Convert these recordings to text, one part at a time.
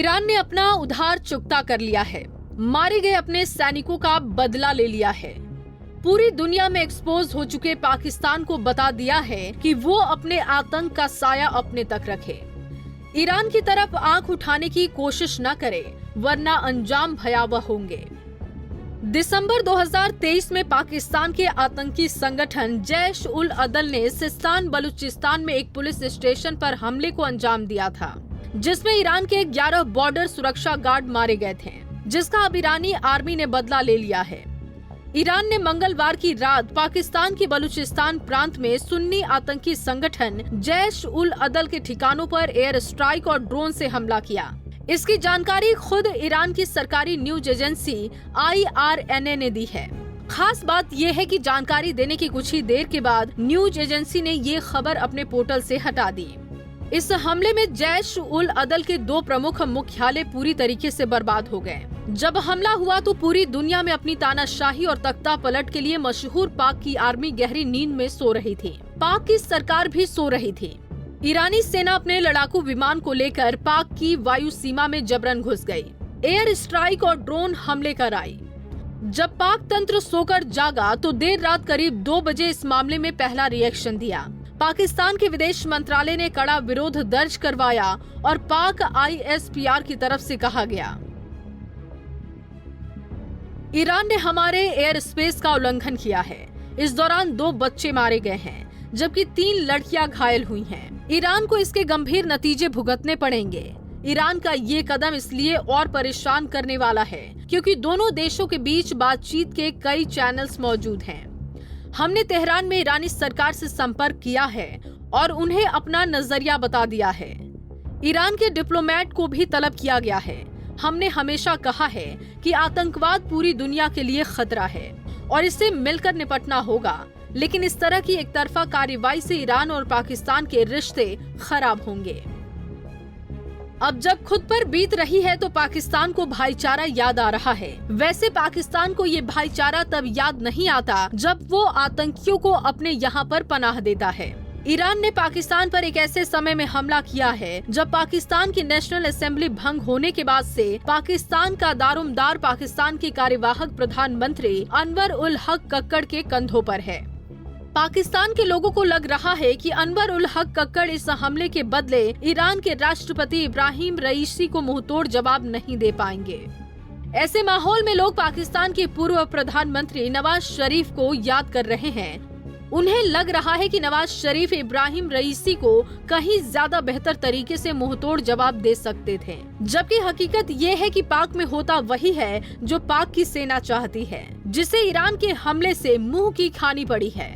Iran ने अपना उधार चुकता कर लिया है, मारे गए अपने सैनिकों का बदला ले लिया है। पूरी दुनिया में एक्सपोज हो चुके पाकिस्तान को बता दिया है कि वो अपने आतंक का साया अपने तक रखे। ईरान की तरफ आंख उठाने की कोशिश न करे, वरना अंजाम भयावह होंगे। दिसंबर 2023 में पाकिस्तान के आतंकी संगठन जैश उल अदल ने सिस्तान बलूचिस्तान में एक पुलिस स्टेशन पर हमले को अंजाम दिया था, जिसमें ईरान के 11 बॉर्डर सुरक्षा गार्ड मारे गए थे, जिसका अब ईरानी आर्मी ने बदला ले लिया है। ईरान ने मंगलवार की रात पाकिस्तान के बलूचिस्तान प्रांत में सुन्नी आतंकी संगठन जैश उल अदल के ठिकानों पर एयर स्ट्राइक और ड्रोन से हमला किया। इसकी जानकारी खुद ईरान की सरकारी न्यूज एजेंसी IRNA ने दी है। खास बात यह है कि जानकारी देने की कुछ ही देर के बाद न्यूज एजेंसी ने ये खबर अपने पोर्टल से हटा दी। इस हमले में जैश उल अदल के 2 प्रमुख मुख्यालय पूरी तरीके से बर्बाद हो गए। जब हमला हुआ तो पूरी दुनिया में अपनी तानाशाही और तख्ता पलट के लिए मशहूर पाक की आर्मी गहरी नींद में सो रही थी। पाक की सरकार भी सो रही थी। ईरानी सेना अपने लड़ाकू विमान को लेकर पाक की वायु सीमा में जबरन घुस गई, एयर स्ट्राइक और ड्रोन हमले कर आई। जब पाक तंत्र सोकर जागा तो देर रात करीब 2 बजे इस मामले में पहला रिएक्शन दिया। पाकिस्तान के विदेश मंत्रालय ने कड़ा विरोध दर्ज करवाया और पाक ISPR की तरफ से कहा गया, ईरान ने हमारे एयर स्पेस का उल्लंघन किया है। इस दौरान 2 बच्चे मारे गए हैं, जबकि 3 लड़कियां घायल हुई हैं। ईरान को इसके गंभीर नतीजे भुगतने पड़ेंगे। ईरान का ये कदम इसलिए और परेशान करने वाला है क्योंकि दोनों देशों के बीच बातचीत के कई चैनल्स मौजूद हैं। हमने तेहरान में ईरानी सरकार से संपर्क किया है और उन्हें अपना नजरिया बता दिया है। ईरान के डिप्लोमेट को भी तलब किया गया है। हमने हमेशा कहा है कि आतंकवाद पूरी दुनिया के लिए खतरा है और इससे मिलकर निपटना होगा, लेकिन इस तरह की एक तरफा कार्रवाई से ईरान और पाकिस्तान के रिश्ते खराब होंगे। अब जब खुद पर बीत रही है तो पाकिस्तान को भाईचारा याद आ रहा है। वैसे पाकिस्तान को ये भाईचारा तब याद नहीं आता जब वो आतंकियों को अपने यहाँ पर पनाह देता है। ईरान ने पाकिस्तान पर एक ऐसे समय में हमला किया है जब पाकिस्तान की नेशनल असेंबली भंग होने के बाद से पाकिस्तान का दारोमदार पाकिस्तान के कार्यवाहक प्रधानमंत्री अनवर उल हक कक्कड़ के कंधों पर है। पाकिस्तान के लोगों को लग रहा है कि अनवर उल हक कक्कड़ इस हमले के बदले ईरान के राष्ट्रपति इब्राहिम रईसी को मुंहतोड़ जवाब नहीं दे पाएंगे। ऐसे माहौल में लोग पाकिस्तान के पूर्व प्रधानमंत्री नवाज शरीफ को याद कर रहे हैं। उन्हें लग रहा है कि नवाज शरीफ इब्राहिम रईसी को कहीं ज्यादा बेहतर तरीके से मुंहतोड़ जवाब दे सकते थे, जबकि हकीकत ये है कि पाक में होता वही है जो पाक की सेना चाहती है, जिसे ईरान के हमले से मुंह की खानी पड़ी है।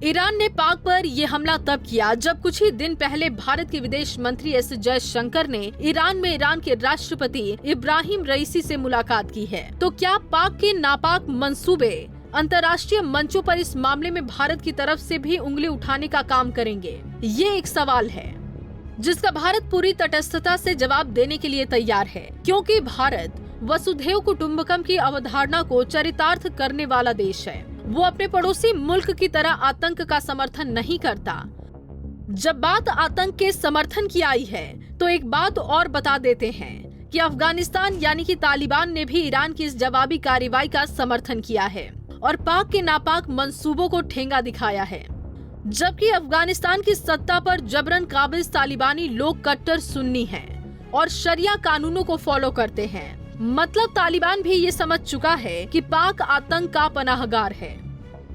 ईरान ने पाक पर यह हमला तब किया जब कुछ ही दिन पहले भारत के विदेश मंत्री S जयशंकर ने ईरान में ईरान के राष्ट्रपति इब्राहिम रईसी से मुलाकात की है। तो क्या पाक के नापाक मंसूबे अंतर्राष्ट्रीय मंचों पर इस मामले में भारत की तरफ से भी उंगली उठाने का काम करेंगे? ये एक सवाल है जिसका भारत पूरी तटस्थता से जवाब देने के लिए तैयार है, क्योंकि भारत वसुधैव कुटुंबकम की अवधारणा को चरितार्थ करने वाला देश है। वो अपने पड़ोसी मुल्क की तरह आतंक का समर्थन नहीं करता। जब बात आतंक के समर्थन की आई है तो एक बात और बता देते हैं कि अफगानिस्तान यानी कि तालिबान ने भी ईरान की इस जवाबी कार्रवाई का समर्थन किया है और पाक के नापाक मंसूबों को ठेंगा दिखाया है। जबकि अफगानिस्तान की सत्ता पर जबरन काबिज तालिबानी लोग कट्टर सुन्नी हैं और शरिया कानूनों को फॉलो करते हैं। मतलब तालिबान भी ये समझ चुका है कि पाक आतंक का पनाहगार है।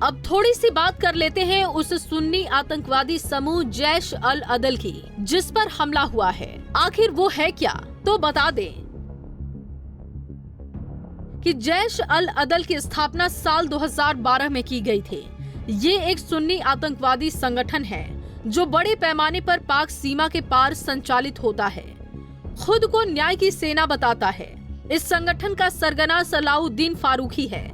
अब थोड़ी सी बात कर लेते हैं उस सुन्नी आतंकवादी समूह जैश अल अदल की, जिस पर हमला हुआ है। आखिर वो है क्या, तो बता दें कि जैश अल अदल की स्थापना साल 2012 में की गई थी। ये एक सुन्नी आतंकवादी संगठन है जो बड़े पैमाने पर पाक सीमा के पार संचालित होता है। खुद को न्याय की सेना बताता है। इस संगठन का सरगना सलाउद्दीन फारूकी है।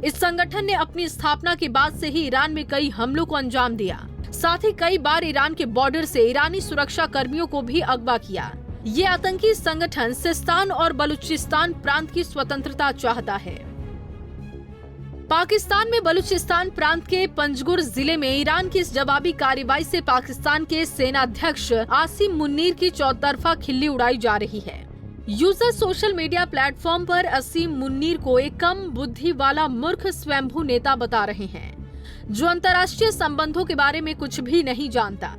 इस संगठन ने अपनी स्थापना के बाद से ही ईरान में कई हमलों को अंजाम दिया। साथ ही कई बार ईरान के बॉर्डर से ईरानी सुरक्षा कर्मियों को भी अगवा किया। ये आतंकी संगठन सिस्तान और बलूचिस्तान प्रांत की स्वतंत्रता चाहता है। पाकिस्तान में बलूचिस्तान प्रांत के पंजगुर जिले में ईरान की इस जवाबी कार्रवाई से पाकिस्तान के सेनाध्यक्ष आसिम मुन्नीर की चौतरफा खिल्ली उड़ाई जा रही है। यूजर सोशल मीडिया प्लेटफॉर्म पर असीम मुन्नीर को एक कम बुद्धि वाला मूर्ख स्वयंभू नेता बता रहे हैं, जो अंतर्राष्ट्रीय संबंधों के बारे में कुछ भी नहीं जानता।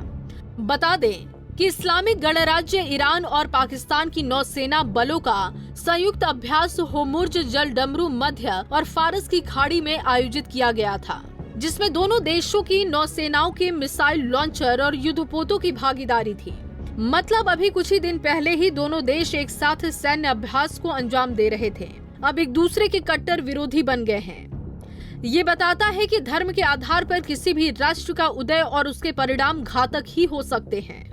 बता दें कि इस्लामिक गणराज्य ईरान और पाकिस्तान की नौसेना बलों का संयुक्त अभ्यास होर्मुज जल डमरू मध्य और फारस की खाड़ी में आयोजित किया गया था, जिसमें दोनों देशों की नौसेनाओं के मिसाइल लॉन्चर और युद्धपोतों की भागीदारी थी। मतलब अभी कुछ ही दिन पहले ही दोनों देश एक साथ सैन्य अभ्यास को अंजाम दे रहे थे, अब एक दूसरे के कट्टर विरोधी बन गए हैं। ये बताता है कि धर्म के आधार पर किसी भी राष्ट्र का उदय और उसके परिणाम घातक ही हो सकते हैं।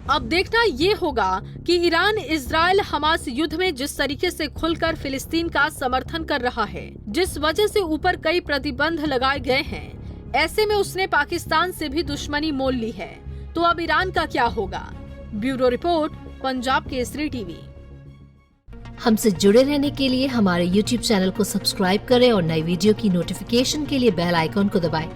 अब देखना ये होगा कि ईरान इजराइल हमास युद्ध में जिस तरीके से खुलकर फिलिस्तीन का समर्थन कर रहा है, जिस वजह से ऊपर कई प्रतिबंध लगाए गए हैं, ऐसे में उसने पाकिस्तान से भी दुश्मनी मोल ली है, तो अब ईरान का क्या होगा? Bureau report, Punjab Kesari TV. हमसे जुड़े रहने के लिए हमारे YouTube चैनल को सब्सक्राइब करें और नई वीडियो की नोटिफिकेशन के लिए बेल आइकॉन को दबाएं।